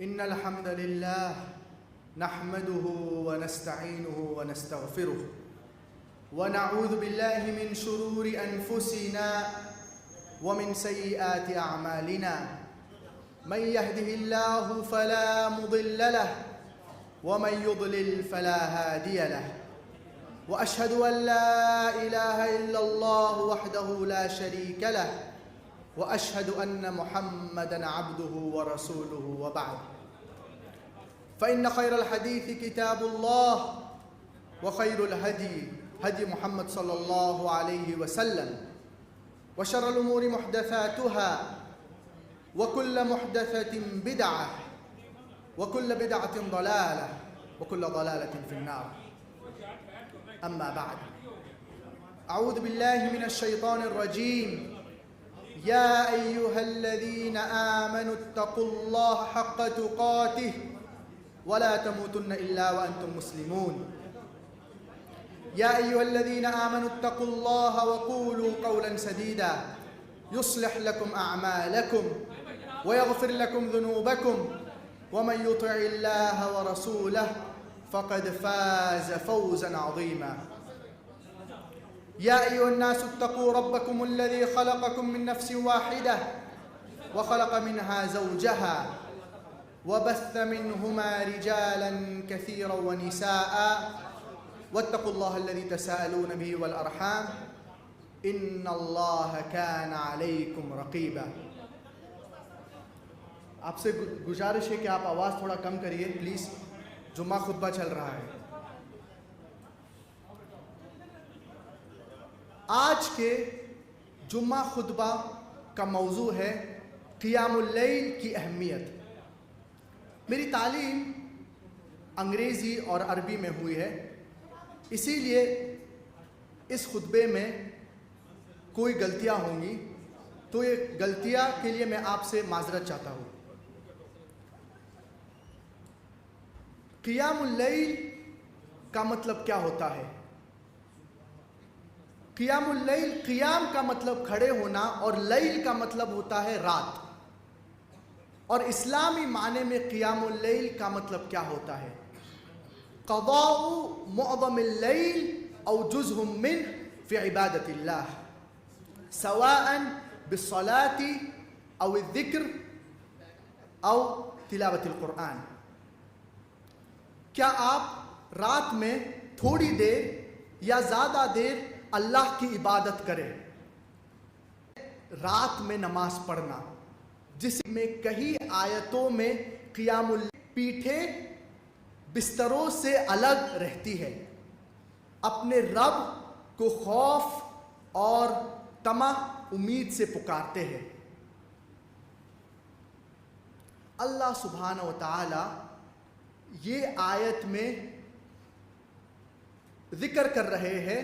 إن الحمد لله نحمده ونستعينه ونستغفره ونعوذ بالله من شرور أنفسنا ومن سيئات أعمالنا. من يهده الله فلا مضل له ومن يضلل فلا هادي له. وأشهد أن لا إله إلا الله وحده لا شريك له وأشهد أن محمدًا عبده ورسوله. وبعد، فإن خير الحديث كتاب الله وخير الهدي هدي محمد صلى الله عليه وسلم وشر الأمور محدثاتها وكل محدثة بدعة وكل بدعة ضلالة وكل ضلالة في النار. أما بعد، أعوذ بالله من الشيطان الرجيم. يا أيها الذين آمنوا اتقوا الله حق تقاته ولا تموتن إلا وأنتم مسلمون. يا أيها الذين آمنوا اتقوا الله وقولوا قولا سديدا يصلح لكم أعمالكم ويغفر لكم ذنوبكم ومن يطع الله ورسوله فقد فاز فوزا عظيما. يا أيها الناس اتقوا ربكم الذي خلقكم من نفس واحدة وخلق منها زوجها وبث منهما رجالا كثيرا ونساء واتقوا الله الذي تساءلون به والأرحام إن الله كان عليكم رقيبا. آپ سے گزارش ہے کہ آپ آواز تھوڑا کم کریے پلیز، جمعہ خطبہ چل رہا ہے. آج کے جمعہ خطبہ کا موضوع ہے قیام اللیل کی اہمیت. میری تعلیم انگریزی اور عربی میں ہوئی ہے، اسی لیے اس خطبے میں کوئی غلطیاں ہوں گی، تو یہ غلطیاں کے لیے میں آپ سے معذرت چاہتا ہوں. قیام اللیل کا مطلب کیا ہوتا ہے؟ قیام اللیل، قیام کا مطلب کھڑے ہونا اور لیل کا مطلب ہوتا ہے رات. اور اسلامی معنی میں قیام اللیل کا مطلب کیا ہوتا ہے؟ قضاء معظم اللیل او جزء منه في عبادت اللہ سواء بالصلاة او الذکر او تلاوت القرآن. کیا آپ رات میں تھوڑی دیر یا زیادہ دیر اللہ کی عبادت کریں؟ رات میں نماز پڑھنا، جس میں کئی آیتوں میں قیام اللیل پیٹھیں بستروں سے الگ رہتی ہے، اپنے رب کو خوف اور طمع امید سے پکارتے ہیں. اللہ سبحانہ و تعالی یہ آیت میں ذکر کر رہے ہیں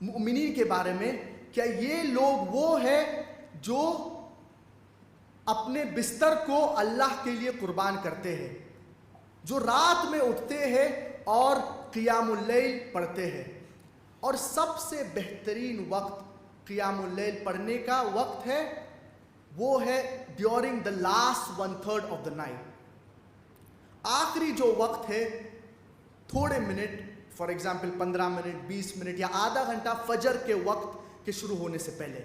مومنین کے بارے میں. کیا یہ لوگ وہ ہیں جو اپنے بستر کو اللہ کے لیے قربان کرتے ہیں، جو رات میں اٹھتے ہیں اور قیام اللیل پڑھتے ہیں؟ اور سب سے بہترین وقت قیام اللیل پڑھنے کا وقت ہے، وہ ہے during the last 1/3 of the night. آخری جو وقت ہے، تھوڑے minute, for example 15 minute, 20 minute یا آدھا گھنٹہ فجر کے وقت کے شروع ہونے سے پہلے،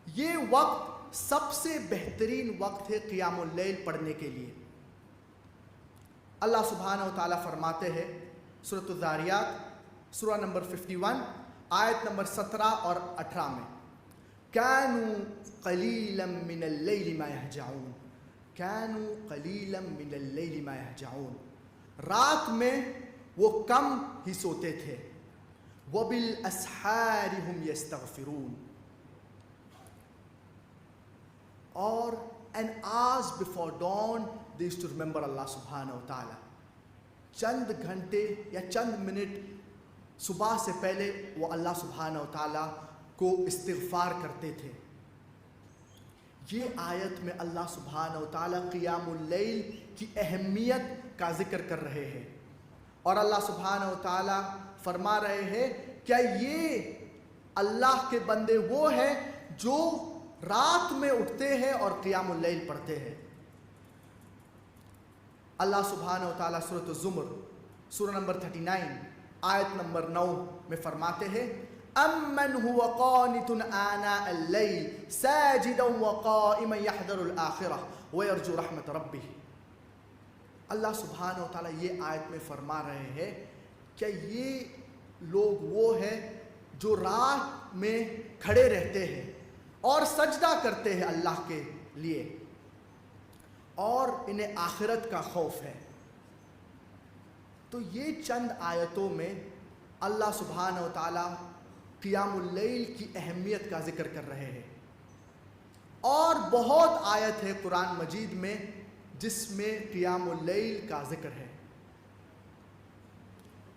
یہ وقت سب سے بہترین وقت ہے قیام اللیل پڑھنے کے لیے. اللہ سبحانہ و تعالیٰ فرماتے ہیں سورۃ الذاریات سورہ نمبر 51 آیت نمبر 17 اور 18 میں، كانوا قلیلا من اللیل ما یہجعون، كانوا قلیلا من اللیل ما یہجعون، رات میں وہ کم ہی سوتے تھے. وبالاسحار هم یستغفرون، اور an hours before dawn they used to remember Allah سبحانہ و تعالی. چند گھنٹے یا چند منٹ صبح سے پہلے وہ اللہ سبحانہ و تعالی کو استغفار کرتے تھے. یہ آیت میں اللہ سبحانہ و تعالی قیام اللیل کی اہمیت کا ذکر کر رہے ہیں، اور اللہ سبحانہ و تعالی فرما رہے ہیں کیا یہ اللہ کے بندے وہ ہیں جو رات میں اٹھتے ہیں اور قیام اللیل پڑھتے ہیں۔ اللہ سبحانہ و تعالیٰ سورۃ الزمر سورہ نمبر 39 آیت نمبر 9 میں فرماتے ہیں امن هو قانت آناء اللیل ساجدا وقائما یحذر الآخرہ ویرجو رحمت ربہ۔ اللہ سبحانہ و تعالیٰ یہ آیت میں فرما رہے ہیں کہ یہ لوگ وہ ہیں جو رات میں کھڑے رہتے ہیں اور سجدہ کرتے ہیں اللہ کے لیے، اور انہیں آخرت کا خوف ہے۔ تو یہ چند آیتوں میں اللہ سبحانہ و تعالیٰ قیام اللیل کی اہمیت کا ذکر کر رہے ہیں، اور بہت آیت ہے قرآن مجید میں جس میں قیام اللیل کا ذکر ہے۔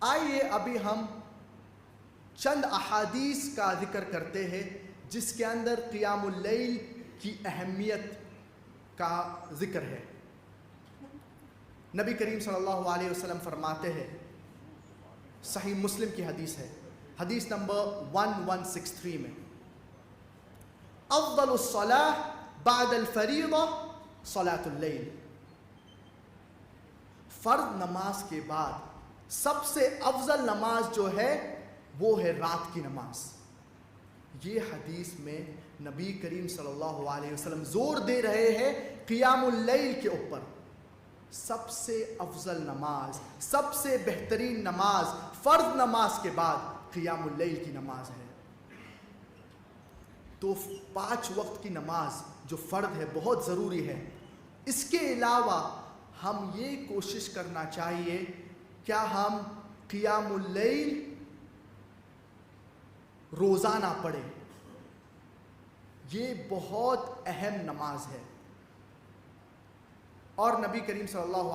آئیے ابھی ہم چند احادیث کا ذکر کرتے ہیں جس کے اندر قیام اللیل کی اہمیت کا ذکر ہے۔ نبی کریم صلی اللہ علیہ وسلم فرماتے ہیں، صحیح مسلم کی حدیث ہے، حدیث نمبر 1163 میں، افضل الصلاة بعد الفریضہ صلاۃ اللیل، فرض نماز کے بعد سب سے افضل نماز جو ہے وہ ہے رات کی نماز۔ یہ حدیث میں نبی کریم صلی اللہ علیہ وسلم زور دے رہے ہیں قیام اللیل کے اوپر۔ سب سے افضل نماز، سب سے بہترین نماز فرض نماز کے بعد قیام اللیل کی نماز ہے۔ تو 5 وقت کی نماز جو فرض ہے بہت ضروری ہے۔ اس کے علاوہ ہم یہ کوشش کرنا چاہیے کیا ہم قیام اللیل روزانہ پڑھیں۔ یہ بہت اہم نماز ہے، اور نبی کریم صلی اللہ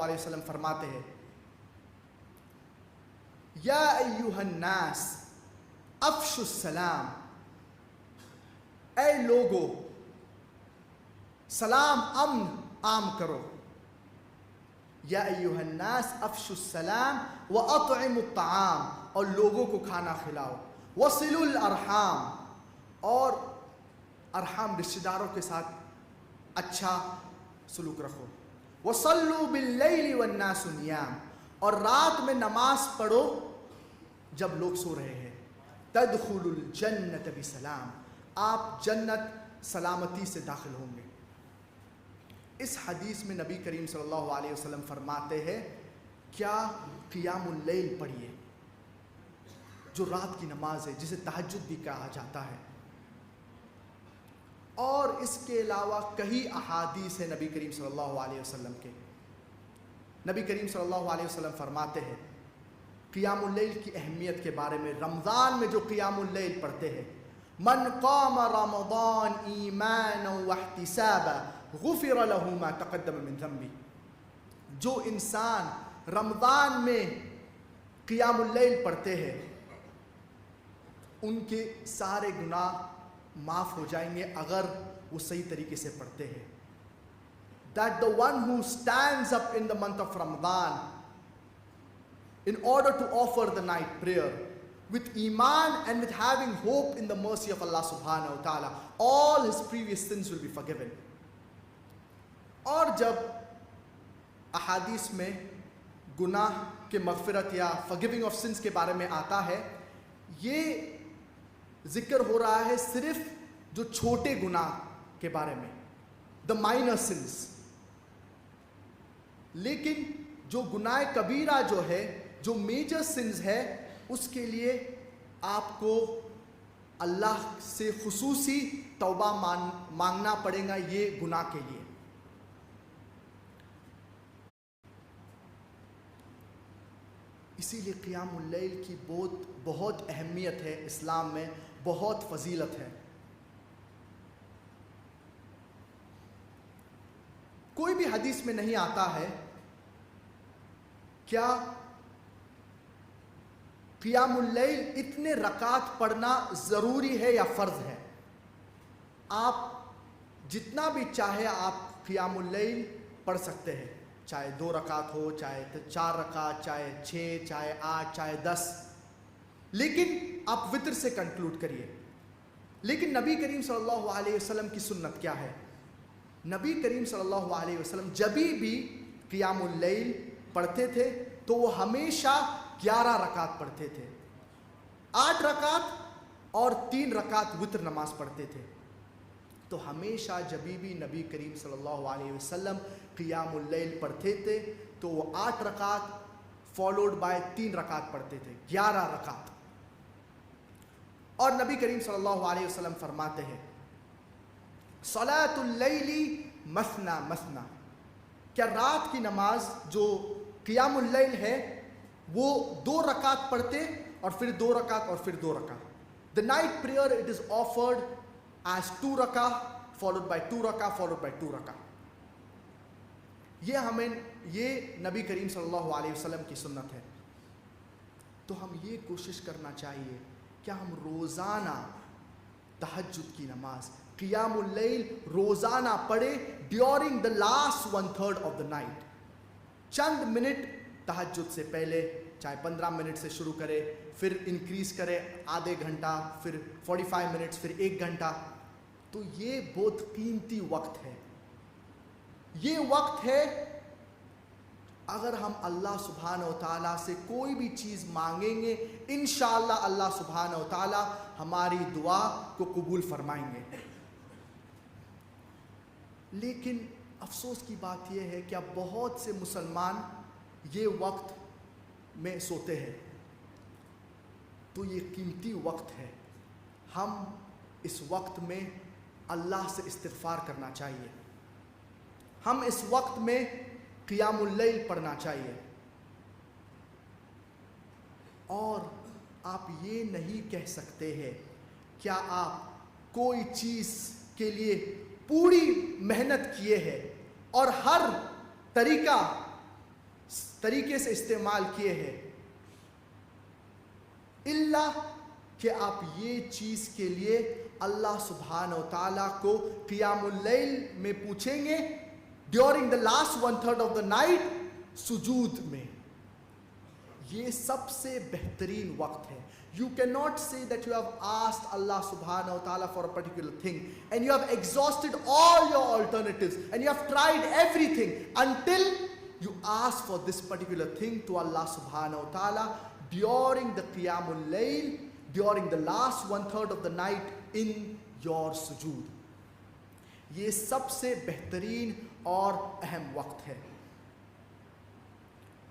علیہ وسلم فرماتے ہیں یا ایھا الناس افشوا السلام، اے لوگو سلام امن عام کرو۔ یا ایھا الناس افشوا السلام واطعموا الطعام، اور لوگوں کو کھانا کھلاؤ۔ وصلوا الارحام، اور ارحام رشتہ داروں کے ساتھ اچھا سلوک رکھو۔ وصلوا باللیل والناس نیام، اور رات میں نماز پڑھو جب لوگ سو رہے ہیں۔ تدخلوا الجنۃ بسلام، آپ جنت سلامتی سے داخل ہوں گے۔ اس حدیث میں نبی کریم صلی اللہ علیہ وسلم فرماتے ہیں کیا قیام اللیل پڑھیے، جو رات کی نماز ہے جسے تہجد بھی کہا جاتا ہے۔ اور اس کے علاوہ کئی احادیث ہیں نبی کریم صلی اللہ علیہ وسلم کے۔ نبی کریم صلی اللہ علیہ وسلم فرماتے ہیں قیام اللیل کی اہمیت کے بارے میں، رمضان میں جو قیام اللیل پڑھتے ہیں، من قام رمضان ایمانا واحتسابا غفر له ما تقدم من ذنبه، جو انسان رمضان میں قیام اللیل پڑھتے ہیں ان کے سارے گناہ معاف ہو جائیں گے اگر وہ صحیح طریقے سے پڑھتے ہیں۔ That the one who stands up in the month of Ramadan in order to offer the night prayer with iman and with having hope in the mercy of Allah subhanahu wa ta'ala, all his previous sins will be forgiven. اور جب احادیث میں گناہ کے مغفرت یا forgiving of sins کے بارے میں آتا ہے، یہ ذکر ہو رہا ہے صرف جو چھوٹے گناہ کے بارے میں، the minor sins۔ لیکن جو گناہ کبیرہ جو ہے، جو میجر سنز ہے، اس کے لیے آپ کو اللہ سے خصوصی توبہ مانگنا پڑے گا یہ گناہ کے لیے۔ اسی لیے قیام اللیل کی بہت اہمیت ہے، اسلام میں بہت فضیلت ہے۔ کوئی بھی حدیث میں نہیں آتا ہے کیا قیام اللیل اتنے رکعت پڑھنا ضروری ہے یا فرض ہے۔ آپ جتنا بھی چاہے آپ قیام اللیل پڑھ سکتے ہیں، چاہے 2 رکعت ہو، چاہے 4 رکعت، چاہے 6، چاہے 8، چاہے 10، لیکن آپ وتر سے کنکلوڈ کریے۔ لیکن نبی کریم صلی اللہ علیہ وسلم کی سنت کیا ہے؟ نبی کریم صلی اللہ علیہ وسلم جبھی بھی قیام اللیل پڑھتے تھے تو وہ ہمیشہ 11 رکعت پڑھتے تھے، 8 رکعت اور 3 رکعت وتر نماز پڑھتے تھے. تو ہمیشہ جبھی بھی نبی کریم صلی اللہ علیہ وسلم قیام اللیل پڑھتے تھے تو وہ 8 رکعت فالوڈ بائی 3 رکعت پڑھتے تھے، 11 رکعت. اور نبی کریم صلی اللہ علیہ وسلم فرماتے ہیں صلاۃ اللیل مثنا مثنا، کیا رات کی نماز جو قیام اللیل ہے وہ 2 رکعت پڑھتے اور پھر 2 رکعت اور پھر 2 رکعت. The night prayer it is offered as 2 rakah followed by 2 rakah followed by 2 rakah. یہ نبی کریم صلی اللہ علیہ وسلم کی سنت ہے. تو ہم یہ کوشش کرنا چاہیے کہ ہم روزانہ تہجد کی نماز قیام اللیل روزانہ پڑھے during the last 1/3 of the night. چند منٹ تہجد سے پہلے، چاہے 15 منٹ سے شروع کرے، پھر انکریز کرے آدھے گھنٹہ، پھر 45 منٹس، پھر 1 گھنٹہ. تو یہ بہت قیمتی وقت ہے. یہ وقت ہے اگر ہم اللہ سبحانہ و تعالیٰ سے کوئی بھی چیز مانگیں گے انشاءاللہ اللہ سبحانہ و تعالیٰ ہماری دعا کو قبول فرمائیں گے. لیکن افسوس کی بات یہ ہے کہ اب بہت سے مسلمان یہ وقت میں سوتے ہیں. تو یہ قیمتی وقت ہے، ہم اس وقت میں اللہ سے استغفار کرنا چاہیے. ہم اس وقت میں قیام اللیل پڑھنا چاہیے. اور آپ یہ نہیں کہہ سکتے ہیں کیا آپ کوئی چیز کے لیے پوری محنت کیے ہیں اور ہر طریقے سے استعمال کیے ہیں، اللہ کہ آپ یہ چیز کے لیے اللہ سبحانہ و تعالیٰ کو قیام اللیل میں پوچھیں گے during the last 1/3 of the night سجود میں. یہ سب سے بہترین وقت ہے. You cannot say that you have asked Allah subhanahu wa ta'ala for a particular thing and you have exhausted all your alternatives and you have tried everything until you ask for this particular thing to Allah subhanahu wa ta'ala during the Qiyamul Layl, during the last 1/3 of the night in your sujood. یہ سب سے بہترین اور اہم وقت ہے.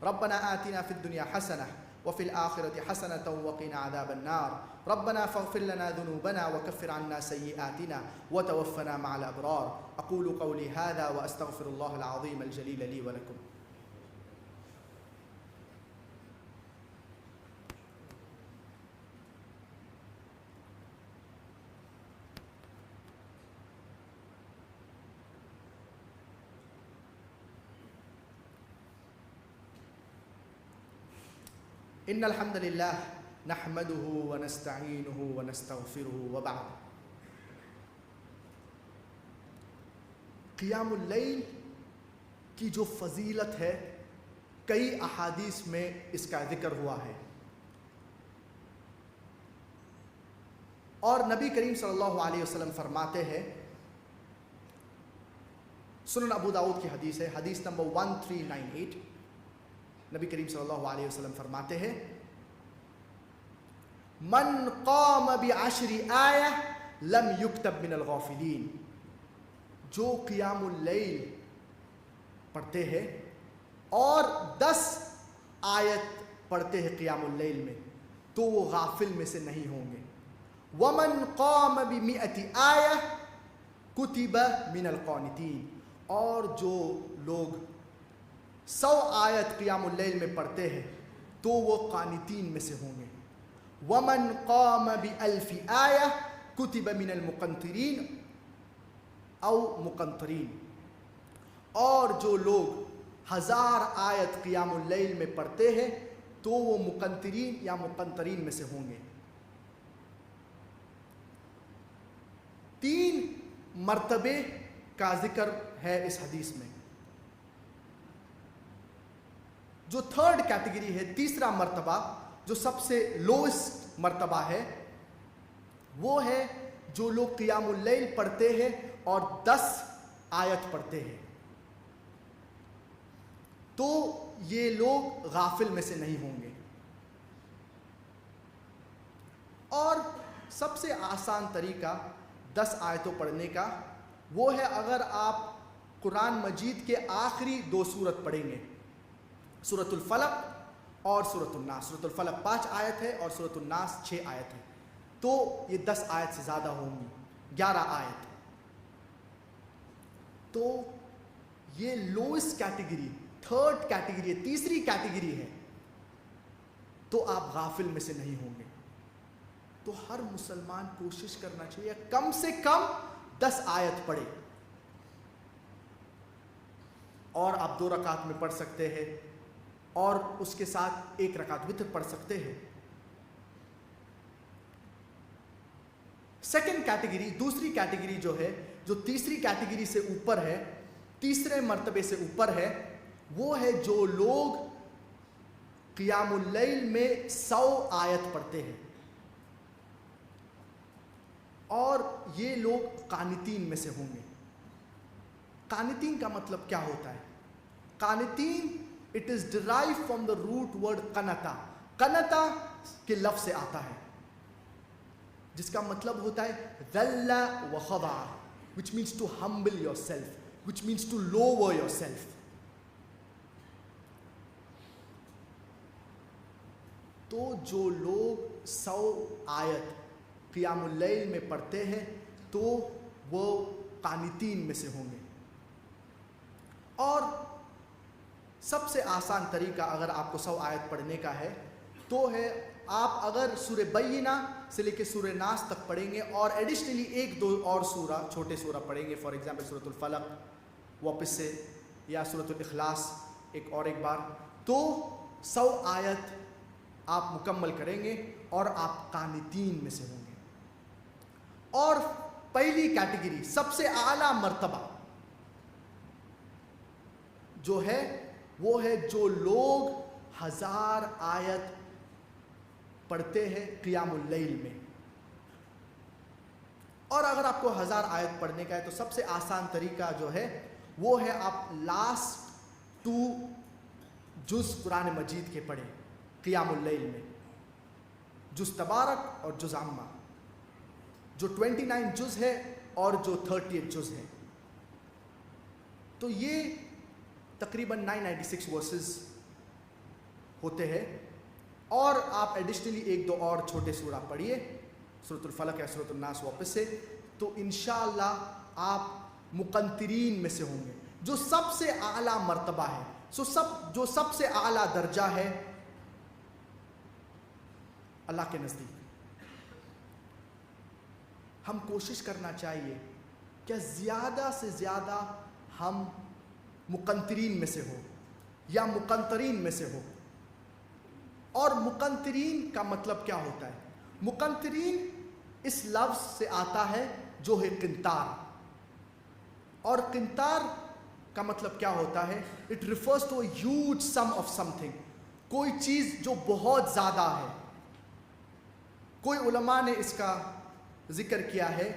ربنا آتنا فی الدنیا حسنہ وفي الآخرة حسنة وقنا عذاب النار. ربنا فاغفر لنا ذنوبنا وكفر عنا سيئاتنا وتوفنا مع الأبرار. أقول قولي هذا وأستغفر الله العظيم الجليل لي ولكم. ان الحمد للہ نحمده ونستعینه ونستغفره وبعد. قیام اللیل کی جو فضیلت ہے کئی احادیث میں اس کا ذکر ہوا ہے، اور نبی کریم صلی اللہ علیہ وسلم فرماتے ہیں، سنن ابو داؤد کی حدیث ہے، حدیث نمبر 1398. نبی کریم صلی اللہ علیہ وسلم فرماتے ہیں من قام بعشر آیہ لم یکتب من الغافلین. جو قیام اللیل پڑھتے ہیں اور 10 آیت پڑھتے ہیں قیام اللیل میں تو وہ غافل میں سے نہیں ہوں گے. ومن قام بمئة آیہ کتب من القانتین. اور جو لوگ 100 آیت قیام اللیل میں پڑھتے ہیں تو وہ قانتین میں سے ہوں گے. ومن قام بألف آیہ کتب من المقنطرین او مقنطرین. اور جو لوگ 1000 آیت قیام اللیل میں پڑھتے ہیں تو وہ مقنطرین یا مقنطرین میں سے ہوں گے. 3 مرتبے کا ذکر ہے اس حدیث میں. جو 3rd کیٹیگری ہے، تیسرا مرتبہ جو سب سے لوئسٹ مرتبہ ہے، وہ ہے جو لوگ قیام اللیل پڑھتے ہیں اور 10 آیت پڑھتے ہیں، تو یہ لوگ غافل میں سے نہیں ہوں گے۔ اور سب سے آسان طریقہ 10 آیتوں پڑھنے کا وہ ہے اگر آپ قرآن مجید کے آخری 2 سورت پڑھیں گے، سورۃ الفلق اور سورۃ الناس۔ سورۃ الفلق 5 آیت ہے اور سورۃ الناس 6 آیت ہے، تو یہ 10 آیت سے زیادہ ہوں گی، 11 آیت۔ تو یہ لوئسٹ کیٹیگری، 3rd کیٹیگری، تیسری کیٹیگری ہے، تو آپ غافل میں سے نہیں ہوں گے۔ تو ہر مسلمان کوشش کرنا چاہیے کم سے کم 10 آیت پڑھے، اور آپ 2 رکعت میں پڑھ سکتے ہیں اور اس کے ساتھ 1 رکعت وتر پڑھ سکتے ہیں۔ سیکنڈ کیٹیگری، دوسری کیٹیگری جو ہے، جو تیسری کیٹیگری سے اوپر ہے، تیسرے مرتبے سے اوپر ہے، وہ ہے جو لوگ قیام اللیل میں 100 آیت پڑھتے ہیں، اور یہ لوگ قانتین میں سے ہوں گے۔ قانتین کا مطلب کیا ہوتا ہے؟ قانتین it is drive from the root word قنتا، قنتا کے لفظ سے آتا ہے، جس کا مطلب ہوتا ہے ذل و خضع، which means to humble yourself, which means to lower yourself۔ تو جو لوگ 100 آیت قیام اللیل میں پڑھتے ہیں تو وہ قانتین میں سے ہوں گے۔ اور سب سے آسان طریقہ اگر آپ کو 100 آیت پڑھنے کا ہے تو ہے آپ اگر سورہ بینہ سے لے کے سورہ ناس تک پڑھیں گے اور ایڈیشنلی 1-2 اور سورہ، چھوٹے سورہ پڑھیں گے، فار ایگزامپل سورۃ الفلق واپس سے، یا سورۃ الاخلاص ایک بار، تو 100 آیت آپ مکمل کریں گے اور آپ قانتین میں سے ہوں گے۔ اور پہلی کیٹیگری، سب سے اعلیٰ مرتبہ جو ہے وہ ہے جو لوگ 1000 آیت پڑھتے ہیں قیام اللیل میں۔ اور اگر آپ کو 1000 آیت پڑھنے کا ہے تو سب سے آسان طریقہ جو ہے وہ ہے آپ لاسٹ 2 جز قرآن مجید کے پڑھیں قیام اللیل میں، جز تبارک اور جز عامہ، جو 29 جز ہے اور جو 38 جز ہے۔ تو یہ تقریباً 996 ورسز ہوتے ہیں، اور آپ ایڈیشنلی 1-2 اور چھوٹے سورہ پڑھیے، سورۃ الفلق یا سورۃ الناس واپس سے، تو انشاءاللہ آپ مقنطرین میں سے ہوں گے، جو سب سے اعلیٰ مرتبہ ہے، جو سب سے اعلیٰ درجہ ہے اللہ کے نزدیک۔ ہم کوشش کرنا چاہیے کہ زیادہ سے زیادہ ہم مقنطرین میں سے ہو یا مقنطرین میں سے ہو۔ اور مقنطرین کا مطلب کیا ہوتا ہے؟ مقنطرین اس لفظ سے آتا ہے جو ہے قنطار، اور قنطار کا مطلب کیا ہوتا ہے؟ It refers to a huge sum of something, کوئی چیز جو بہت زیادہ ہے۔ کوئی علماء نے اس کا ذکر کیا ہے،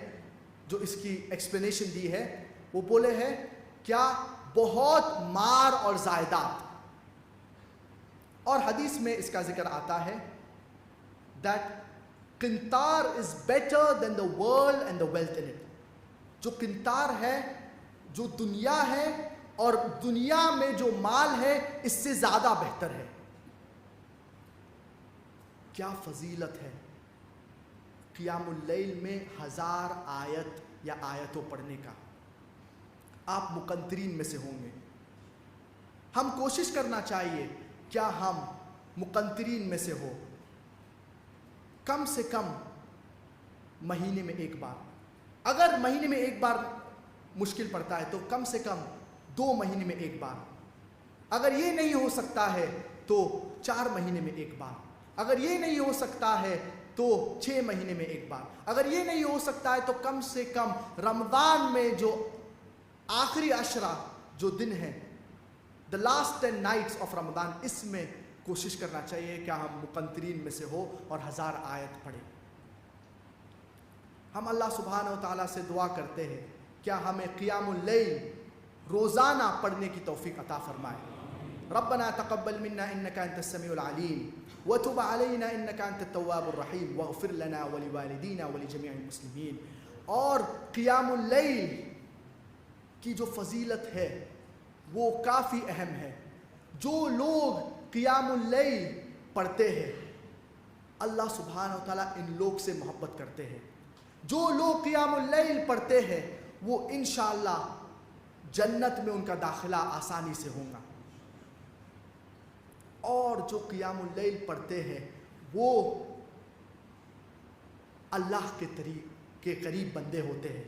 جو اس کی ایکسپلینیشن دی ہے، وہ بولے ہیں کیا بہت مار اور زائدات۔ اور حدیث میں اس کا ذکر آتا ہے that قنطار is better than the world and the wealth in it۔ جو قنطار ہے، جو دنیا ہے اور دنیا میں جو مال ہے اس سے زیادہ بہتر ہے۔ کیا فضیلت ہے قیام اللیل میں 1000 آیت یا آیتوں پڑھنے کا۔ آپ مقنطرین میں سے ہوں گے۔ ہم کوشش کرنا چاہیے کیا ہم مقنطرین میں سے ہو، کم سے کم مہینے میں 1 بار، اگر مہینے میں 1 بار مشکل پڑتا ہے تو کم سے کم 2 مہینے میں 1 بار، اگر یہ نہیں ہو سکتا ہے تو 4 مہینے میں 1 بار، اگر یہ نہیں ہو سکتا ہے تو 6 مہینے میں 1 بار، اگر یہ نہیں ہو سکتا ہے تو کم سے کم رمضان میں جو آخری 10 جو دن ہیں، the last 10 nights of رمضان، اس میں کوشش کرنا چاہیے کہ ہم مقنطرین میں سے ہو اور 1000 آیت پڑھیں۔ ہم اللہ سبحانہ و تعالیٰ سے دعا کرتے ہیں کیا ہمیں قیام اللیل روزانہ پڑھنے کی توفیق عطا فرمائے۔ ربنا تقبل منا انك انت السميع العليم وتب علينا انك انت التواب الرحيم واغفر لنا ولوالدينا ولجميع المسلمين۔ اور قیام اللیل کی جو فضیلت ہے وہ کافی اہم ہے۔ جو لوگ قیام اللیل پڑھتے ہیں اللہ سبحانہ و تعالیٰ ان لوگ سے محبت کرتے ہیں۔ جو لوگ قیام اللیل پڑھتے ہیں وہ انشاءاللہ جنت میں ان کا داخلہ آسانی سے ہوگا۔ اور جو قیام اللیل پڑھتے ہیں وہ اللہ کے قریب بندے ہوتے ہیں۔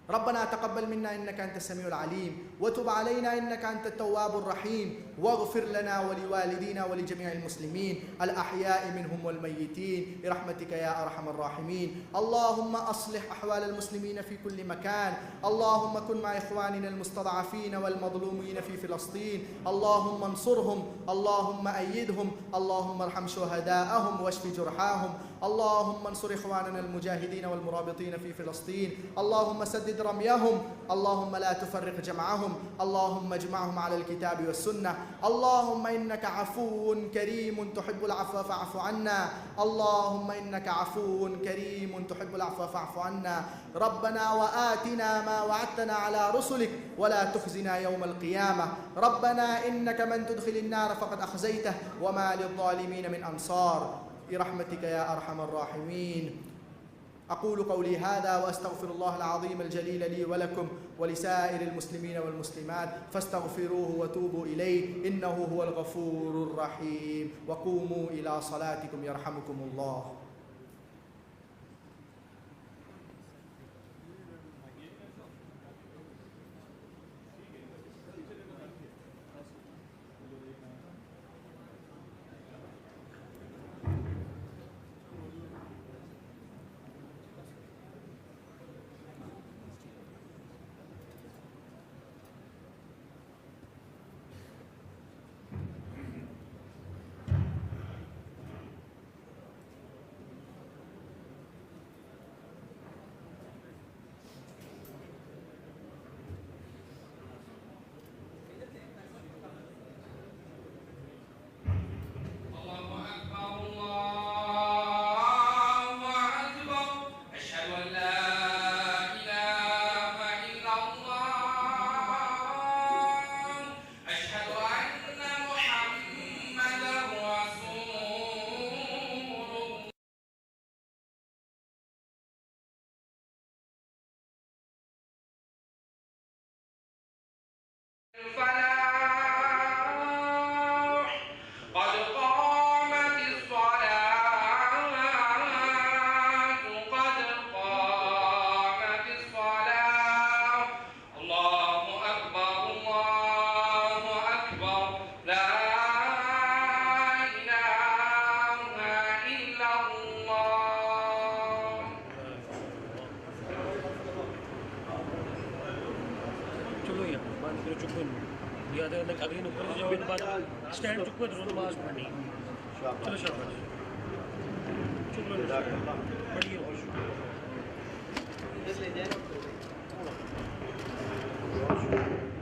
ربنا تقبل منا انك انت السميع العليم وتب علينا انك انت التواب الرحيم واغفر لنا ولوالدينا ولجميع المسلمين الاحياء منهم والميتين برحمتك يا ارحم الراحمين۔ اللهم اصلح احوال المسلمين في كل مكان، اللهم كن مع اخواننا المستضعفين والمظلومين في فلسطين، اللهم انصرهم، اللهم ايدهم، اللهم ارحم شهداءهم واشف جرحاهم، اللهم انصر اخواننا المجاهدين والمرابطين في فلسطين، اللهم سدد رميهم، اللهم لا تفرق جمعهم، اللهم اجمعهم على الكتاب والسنة، اللهم إنك عفو كريم تحب العفو فاعف عنا، اللهم إنك عفو كريم تحب العفو فاعف عنا، ربنا وآتنا ما وعدتنا على رسلك ولا تخزنا يوم القيامة، ربنا إنك من تدخل النار فقد أخزيته وما للظالمين من أنصار برحمتك يا أرحم الراحمين۔ أقول قولي هذا وأستغفر الله العظيم الجليل لي ولكم ولسائر المسلمين والمسلمات فاستغفروه وتوبوا إليه إنه هو الغفور الرحيم، وقوموا إلى صلاتكم يرحمكم الله۔ اسٹینڈ چکو تو نماز پڑھنی چلو شاباش پڑھیے بہت شکریہ۔